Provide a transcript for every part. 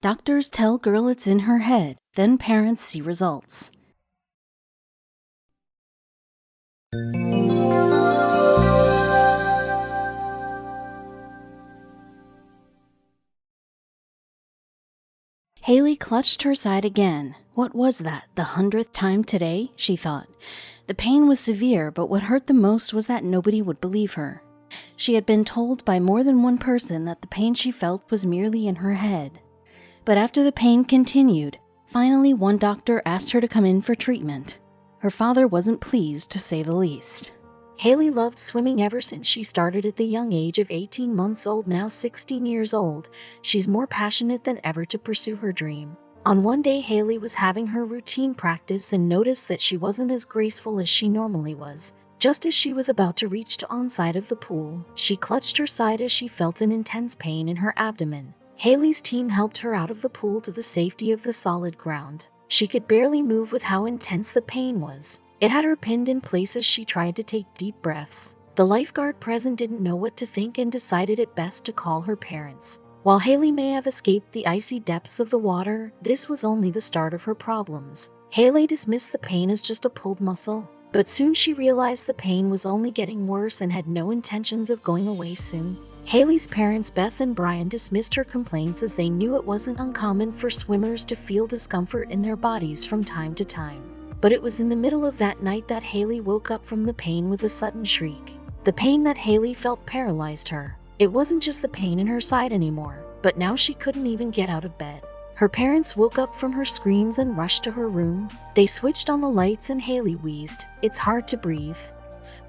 Doctors tell girl it's in her head, then parents see results. Hayley clutched her side again. What was that, the 100th time today? She thought. The pain was severe, but what hurt the most was that nobody would believe her. She had been told by more than one person that the pain she felt was merely in her head. But after the pain continued, finally one doctor asked her to come in for treatment. Her father wasn't pleased, to say the least. Hayley loved swimming ever since she started at the young age of 18 months old, now 16 years old. She's more passionate than ever to pursue her dream. On one day, Hayley was having her routine practice and noticed that she wasn't as graceful as she normally was. Just as she was about to reach to onside of the pool, she clutched her side as she felt an intense pain in her abdomen. Hayley's team helped her out of the pool to the safety of the solid ground. She could barely move with how intense the pain was. It had her pinned in place as she tried to take deep breaths. The lifeguard present didn't know what to think and decided it best to call her parents. While Hayley may have escaped the icy depths of the water, this was only the start of her problems. Hayley dismissed the pain as just a pulled muscle, but soon she realized the pain was only getting worse and had no intentions of going away soon. Hayley's parents, Beth and Brian, dismissed her complaints as they knew it wasn't uncommon for swimmers to feel discomfort in their bodies from time to time. But it was in the middle of that night that Hayley woke up from the pain with a sudden shriek. The pain that Hayley felt paralyzed her. It wasn't just the pain in her side anymore, but now she couldn't even get out of bed. Her parents woke up from her screams and rushed to her room. They switched on the lights and Hayley wheezed, "It's hard to breathe."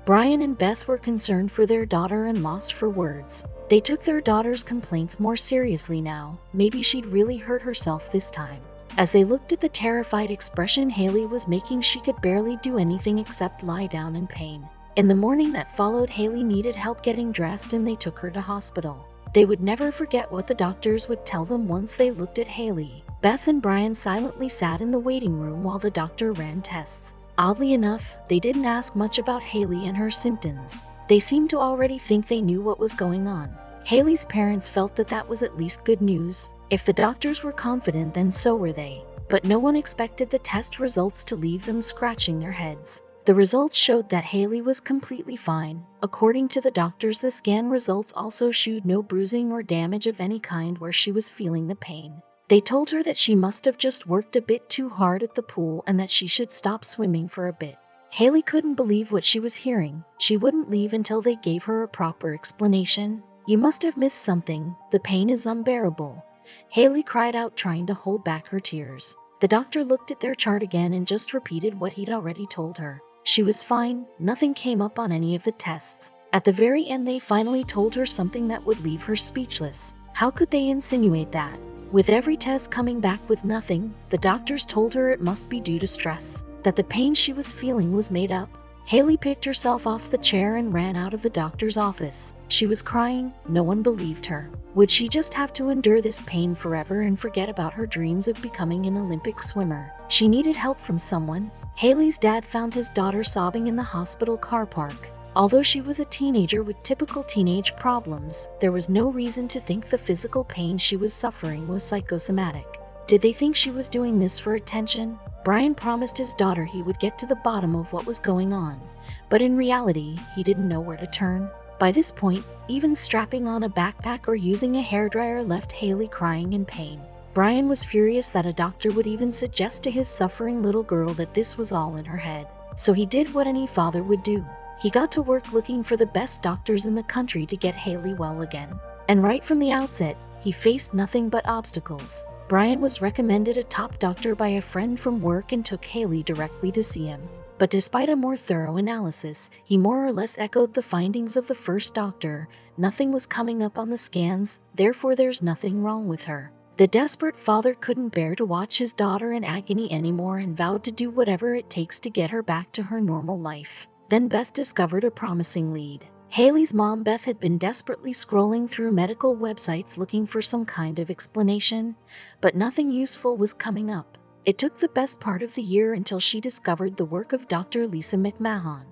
Brian and Beth were concerned for their daughter and lost for words. They took their daughter's complaints more seriously now. Maybe she'd really hurt herself this time. As they looked at the terrified expression Hayley was making, she could barely do anything except lie down in pain. In the morning that followed, Hayley needed help getting dressed and they took her to hospital. They would never forget what the doctors would tell them once they looked at Hayley. Beth and Brian silently sat in the waiting room while the doctor ran tests. Oddly enough, they didn't ask much about Hayley and her symptoms. They seemed to already think they knew what was going on. Hayley's parents felt that that was at least good news. If the doctors were confident, then so were they. But no one expected the test results to leave them scratching their heads. The results showed that Hayley was completely fine. According to the doctors, the scan results also showed no bruising or damage of any kind where she was feeling the pain. They told her that she must have just worked a bit too hard at the pool and that she should stop swimming for a bit. Hayley couldn't believe what she was hearing. She wouldn't leave until they gave her a proper explanation. "You must have missed something. The pain is unbearable," Hayley cried out, trying to hold back her tears. The doctor looked at their chart again and just repeated what he'd already told her. She was fine. Nothing came up on any of the tests. At the very end, they finally told her something that would leave her speechless. How could they insinuate that? With every test coming back with nothing, the doctors told her it must be due to stress, that the pain she was feeling was made up. Hayley picked herself off the chair and ran out of the doctor's office. She was crying. No one believed her. Would she just have to endure this pain forever and forget about her dreams of becoming an Olympic swimmer? She needed help from someone. Hayley's dad found his daughter sobbing in the hospital car park. Although she was a teenager with typical teenage problems, there was no reason to think the physical pain she was suffering was psychosomatic. Did they think she was doing this for attention? Brian promised his daughter he would get to the bottom of what was going on, but in reality, he didn't know where to turn. By this point, even strapping on a backpack or using a hairdryer left Hayley crying in pain. Brian was furious that a doctor would even suggest to his suffering little girl that this was all in her head. So he did what any father would do. He got to work looking for the best doctors in the country to get Hayley well again. And right from the outset, he faced nothing but obstacles. Brian was recommended a top doctor by a friend from work and took Hayley directly to see him. But despite a more thorough analysis, he more or less echoed the findings of the first doctor. Nothing was coming up on the scans, therefore there's nothing wrong with her. The desperate father couldn't bear to watch his daughter in agony anymore and vowed to do whatever it takes to get her back to her normal life. Then Beth discovered a promising lead. Hayley's mom, Beth, had been desperately scrolling through medical websites looking for some kind of explanation, but nothing useful was coming up. It took the best part of the year until she discovered the work of Dr. Lisa McMahon,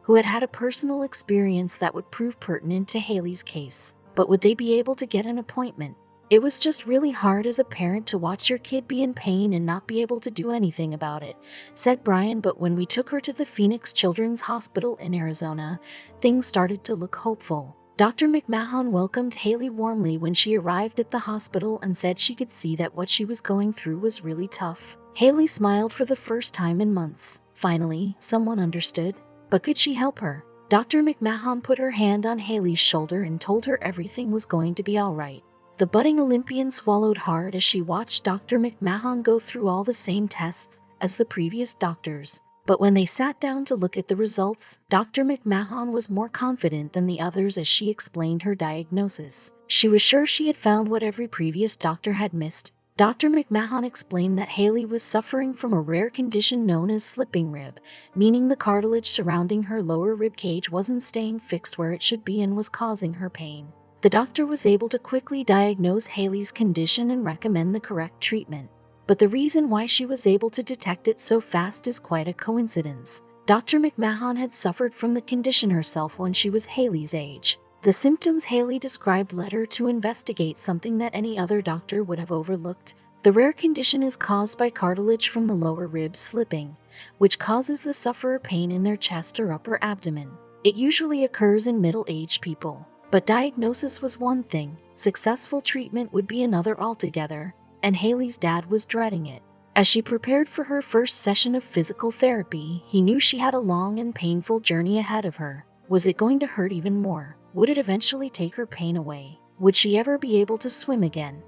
who had had a personal experience that would prove pertinent to Hayley's case. But would they be able to get an appointment? It was just really hard as a parent to watch your kid be in pain and not be able to do anything about it, said Brian, but when we took her to the Phoenix Children's Hospital in Arizona, things started to look hopeful. Dr. McMahon welcomed Hayley warmly when she arrived at the hospital and said she could see that what she was going through was really tough. Hayley smiled for the first time in months. Finally, someone understood. But could she help her? Dr. McMahon put her hand on Hayley's shoulder and told her everything was going to be all right. The budding Olympian swallowed hard as she watched Dr. McMahon go through all the same tests as the previous doctors. But when they sat down to look at the results, Dr. McMahon was more confident than the others as she explained her diagnosis. She was sure she had found what every previous doctor had missed. Dr. McMahon explained that Hayley was suffering from a rare condition known as slipping rib, meaning the cartilage surrounding her lower rib cage wasn't staying fixed where it should be and was causing her pain. The doctor was able to quickly diagnose Hayley's condition and recommend the correct treatment. But the reason why she was able to detect it so fast is quite a coincidence. Dr. McMahon had suffered from the condition herself when she was Hayley's age. The symptoms Hayley described led her to investigate something that any other doctor would have overlooked. The rare condition is caused by cartilage from the lower rib slipping, which causes the sufferer pain in their chest or upper abdomen. It usually occurs in middle-aged people. But diagnosis was one thing, successful treatment would be another altogether, and Hayley's dad was dreading it. As she prepared for her first session of physical therapy, he knew she had a long and painful journey ahead of her. Was it going to hurt even more? Would it eventually take her pain away? Would she ever be able to swim again?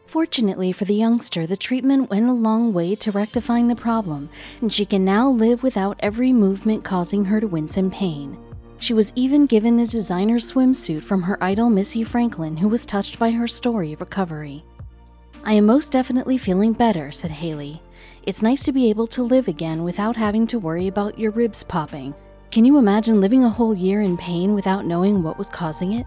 Fortunately for the youngster, the treatment went a long way to rectifying the problem, and she can now live without every movement causing her to wince in pain. She was even given a designer swimsuit from her idol Missy Franklin, who was touched by her story of recovery. "I am most definitely feeling better," said Hayley. "It's nice to be able to live again without having to worry about your ribs popping. Can you imagine living a whole year in pain without knowing what was causing it?"